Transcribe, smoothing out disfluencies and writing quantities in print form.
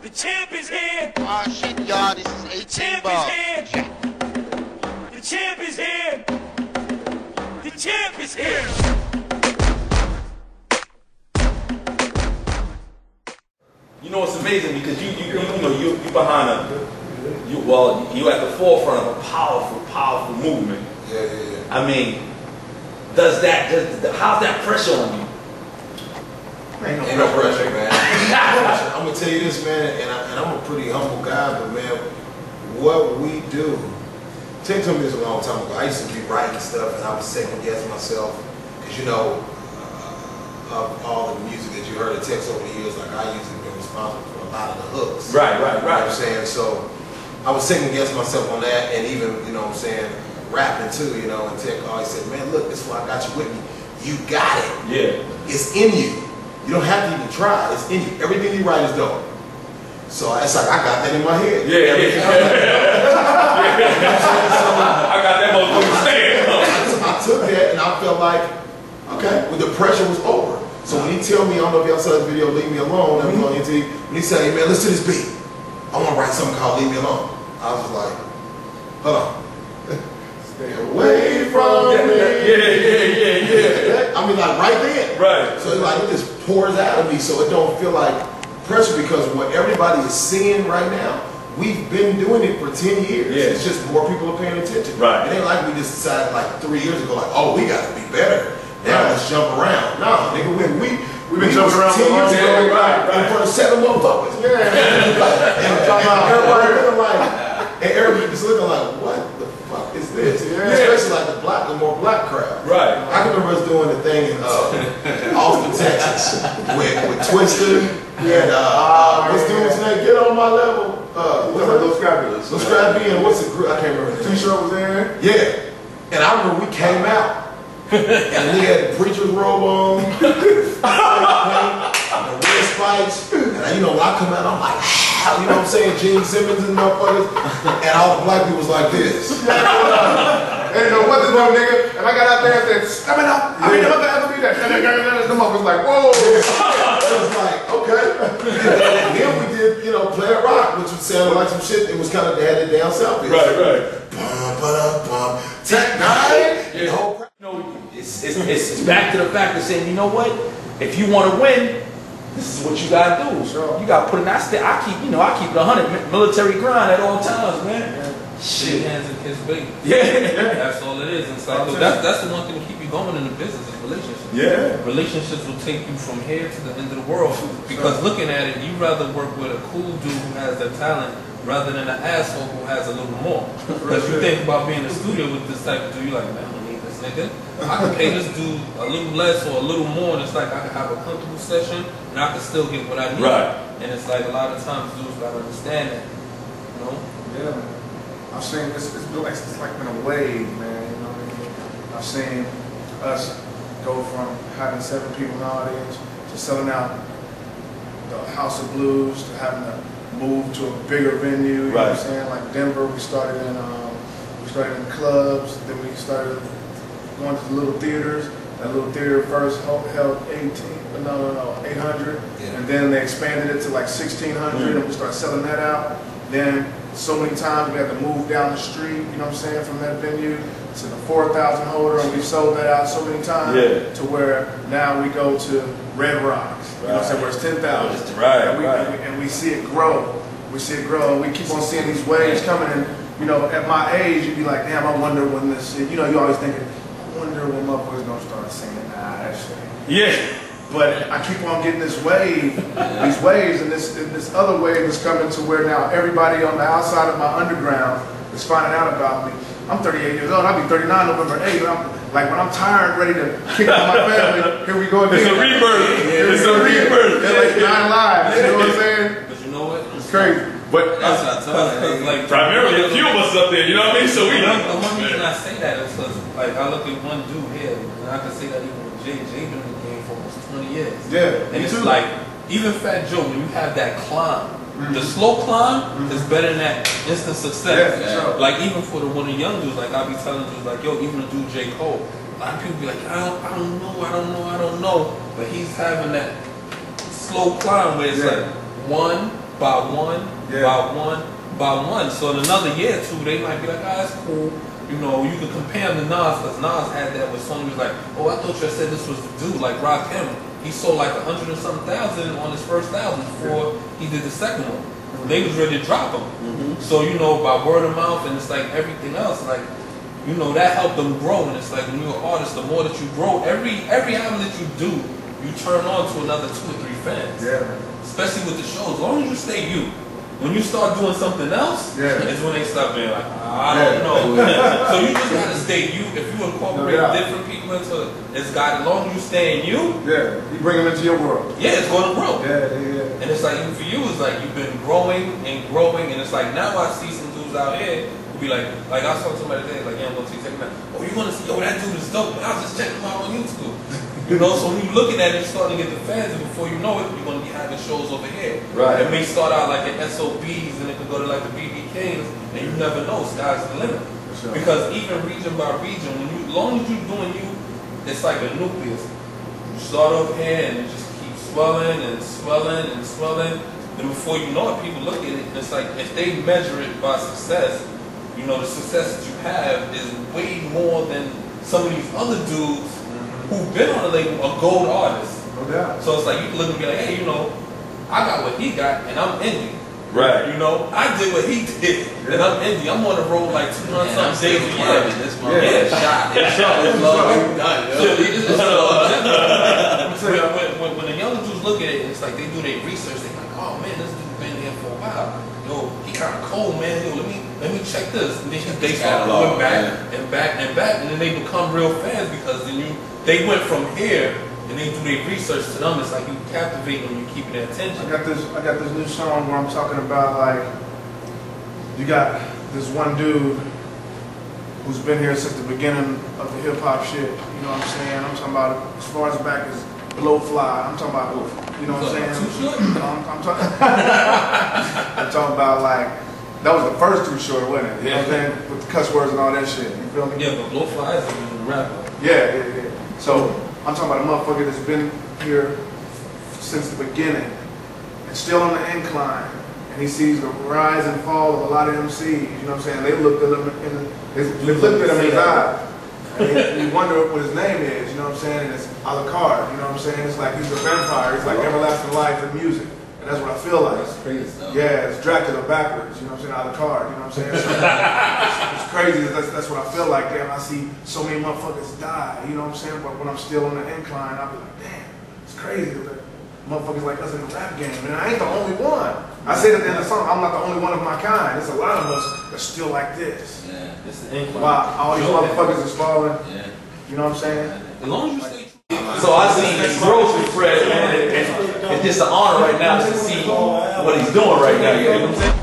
The champ is here. Oh shit, y'all, this is 18 ball. The champ is here. The champ is here. You know, it's amazing because you behind you at the forefront of a powerful movement. Yeah. I mean, how's that pressure on you? Ain't no pressure, man. I'm gonna tell you this, man, and I'm a pretty humble guy, but man, what we do. Tim told me this a long time ago. I used to be writing stuff, and I would second guess myself, because you know, of all the music that you heard of Tex over the years, like I usually been responsible for a lot of the hooks. Right. You know what I'm saying? So I would second guess myself on that, and even, you know what I'm saying, rapping too, you know, and Tech always said, man, look, this is why I got you with me. You got it. Yeah. It's in you. You don't have to even try. It's in you. Everything you write is dope. So it's like, I got that in my head. Yeah. I got that motherfucker stand. I took that and I felt like, okay, well, the pressure was over. So when he tell me, I don't know if y'all saw this video, Leave Me Alone, that was on NT, when he said, hey man, listen to this beat. I want to write something called Leave Me Alone. I was like, hold on. Stay away from me. Yeah. I mean, like right then. Right. So it just pours out of me, so it don't feel like pressure, because what everybody is seeing right now, we've been doing it for 10 years. Yeah. It's just more people are paying attention. Right. It ain't like we just decided like 3 years ago, like, oh, we got to be better. Now let's jump around. No, nigga, we've been jumping around 10 years ago, right, in front of 7 motherfuckers. Yeah. And everybody just looking like, what the fuck is this? Yeah. Especially like the more black crowd. Right. I can remember us doing the thing in Austin, Texas, with Twister and what's dude's name? Get on my level. Those Scrappy. Those Scrappy and what's the group? I can't remember. T-shirt was there. Yeah. And I remember we came out. And we had the preacher's robe on, the red spikes, and you know, when I come out, I'm like, you know what I'm saying, Gene Simmons and motherfuckers, and all the black people was like this. They didn't know what to do, nigga. And I got out there and said, stop it up. I mean, what the hell be that? The motherfuckers like, whoa. It was like, okay. And then we did, you know, Play It Rock, which would sound like some shit. It was kind of, they had it down south. Right. Bum, TECHN9NE. Yeah. The whole crowd. You know, it's back to the fact of saying, you know what? If you want to win, this is what you gotta do. Sure. You gotta put in that. I keep it 100 military grind at all times, man. Shit, hands and kiss baby. Yeah. That's all it is. It's like, that's the one thing to keep you going in the business is relationships. Yeah. Relationships will take you from here to the end of the world. Because looking at it, you'd rather work with a cool dude who has the talent rather than an asshole who has a little more. Because you think about being in the studio with this type of dude, you're like, man, I don't need this nigga. I can pay this dude a little less or a little more, and it's like I can have a comfortable session and I can still get what I need. Right. And it's like a lot of times dudes gotta understand that. You know? Yeah, man. I've seen this. It's like been a wave, man. You know what I mean? I've seen us go from having 7 people in the audience to selling out the House of Blues to having to move to a bigger venue. You know what I'm saying? Like Denver, we started in clubs. Then we started going to the little theaters. That little theater first held 800, Yeah. and then they expanded it to like 1,600, and we started selling that out. Then so many times we had to move down the street, you know what I'm saying, from that venue to the 4,000 holder, and we sold that out so many times to where now we go to Red Rocks, you know what I'm saying, where it's 10,000. And we see it grow. We see it grow, and we keep on seeing these waves coming. And you know, at my age, you'd be like, damn, I wonder when this shit, you know, you always thinking, I wonder when motherfuckers gonna start singing that shit. Yeah. But I keep on getting this wave, these waves, and this other wave is coming to where now everybody on the outside of my underground is finding out about me. I'm 38 years old. I'll be 39 November 8th. Like when I'm tired, ready to kick out my family, here we go again. It's a rebirth. It's a rebirth. It's like 9 lives. You know what I'm saying? But you know what? It's crazy. But that's what I tell you. Like primarily a few of us up there, you know what I mean? So we the one reason I say that is because like I look at one dude here, and I can say that even with Jay. Jay been in the game for almost 20 years. Yeah. And it's like even Fat Joe, when you have that climb, the slow climb is better than that instant success. Yeah, sure. Like even for the one of the young dudes, like I be telling dudes like, yo, even the dude J. Cole, a lot of people be like, I don't know. But he's having that slow climb where it's like 1, by one, by one. So in another year or two, they might be like, ah, that's cool. You know, you can compare him to Nas, because Nas had that with Sony. He was like, oh, I thought you said this was the dude, like Rakim. He sold like 100 and something thousand on his first album before he did the second one. They was ready to drop him. So, you know, by word of mouth and it's like everything else, like, you know, that helped them grow. And it's like when you're an artist, the more that you grow, every album that you do, you turn on to another 2 or 3 fans. Yeah. Especially with the shows. As long as you stay you. When you start doing something else, it's when they start being like, I don't know. So you just gotta stay you. If you incorporate different people into it's got, as long as you stay in you, you bring them into your world. Yeah, it's gonna grow. Yeah. And it's like for you, it's like you've been growing and growing, and it's like now I see some dudes out here who be like I saw somebody today, like, yeah, I'm gonna see TECHN9NE. Oh, you wanna see? Yo, that dude is dope. I was just checking him out on YouTube. You know, so when you're looking at it, you're starting to get the fans, and before you know it, you're going to be having shows over here. Right. It may start out like at SOBs, and it could go to like the BBKs, and you never know, sky's the limit. Sure. Because even region by region, as long as you're doing you, it's like a nucleus. You start over here, and it just keeps swelling and swelling and swelling. And before you know it, people look at it, and it's like if they measure it by success, you know, the success that you have is way more than some of these other dudes who've been on the label, a gold artist. No doubt. So it's like you can look and be like, hey, you know, I got what he got and I'm indie. Right. You know, I did what he did and I'm indie. I'm on the road like 200 something days a year. This month. Yeah, shot. When the young dudes look at it, it's like they do their research. They're like, oh man, this dude's been here for a while. Yo, he kind of cold, man. Yo, let me check this. And then they start going back and back and back, and then they become real fans because then they went from here and they do their research to them. It's like you captivate them, you keep their attention. I got this new song where I'm talking about, like, you got this one dude who's been here since the beginning of the hip hop shit. You know what I'm saying? I'm talking about as far as back as Blowfly. I'm talking about, you know what I'm saying? I'm talking about, like, that was the first Too Short, wasn't it? You know what I'm saying? With the cuss words and all that shit. You feel me? Yeah, but Blowfly is a rapper. Yeah. So I'm talking about a motherfucker that's been here since the beginning and still on the incline. And he sees the rise and fall of a lot of MCs. You know what I'm saying? They looked at him they looked at him in his eye. And you wonder what his name is, you know what I'm saying? And it's Alucard, you know what I'm saying? It's like he's a vampire. He's like everlasting life in music. And that's what I feel like. That's crazy stuff. Yeah, it's Dracula backwards, you know what I'm saying? Alucard, you know what I'm saying? So, it's crazy. That's what I feel like. Damn, I see so many motherfuckers die, you know what I'm saying? But when I'm still on the incline, I'll be like, damn, it's crazy. Like, motherfuckers like us in the rap game. And I ain't the only one. I say that in the song, I'm not the only one of my kind. There's a lot of us that's still like this. Yeah, it's the incline. Wow, all these motherfuckers is falling. Yeah. You know what I'm saying? As long as you stay true. So I see growth with Fred, man, and it's just an honor right now to see what he's doing right now. You know what I'm saying?